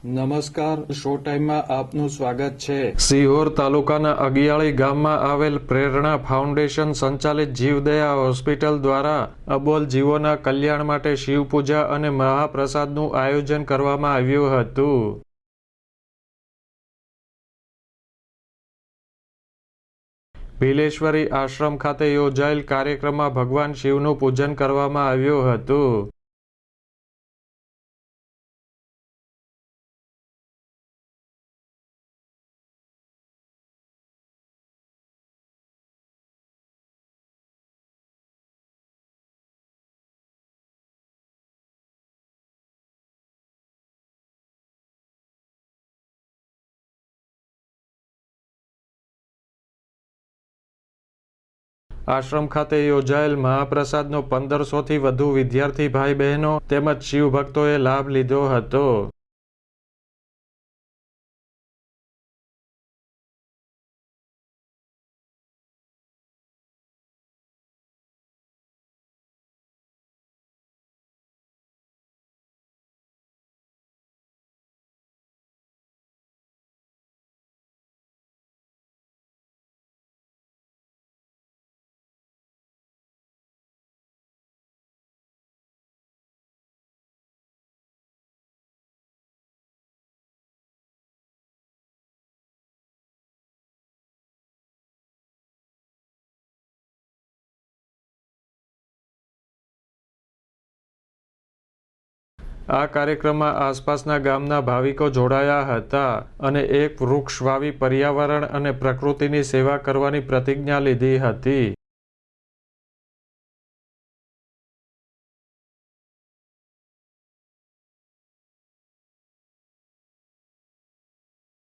નમસ્કાર, શો ટાઈમમાં આપનું સ્વાગત છે। સિહોર તાલુકાના અગિયાળી ગામમાં આવેલ પ્રેરણા ફાઉન્ડેશન સંચાલિત જીવદયા હોસ્પિટલ દ્વારા અબોલ જીવોના કલ્યાણ માટે શિવપૂજા અને મહાપ્રસાદનું આયોજન કરવામાં આવ્યું હતું। ભીલેશ્વરી આશ્રમ ખાતે યોજાયેલ કાર્યક્રમમાં ભગવાન શિવનું પૂજન કરવામાં આવ્યું હતું। આશ્રમ ખાતે યોજાયેલ મહાપ્રસાદનો 1500થી વધુ વિદ્યાર્થી ભાઈ બહેનો તેમજ શિવભક્તોએ લાભ લીધો હતો। આ કાર્યક્રમમાં આસપાસના ગામના ભાવિકો જોડાયા હતા અને એક વૃક્ષ વાવી પર્યાવરણ અને પ્રકૃતિની સેવા કરવાની પ્રતિજ્ઞા લીધી હતી।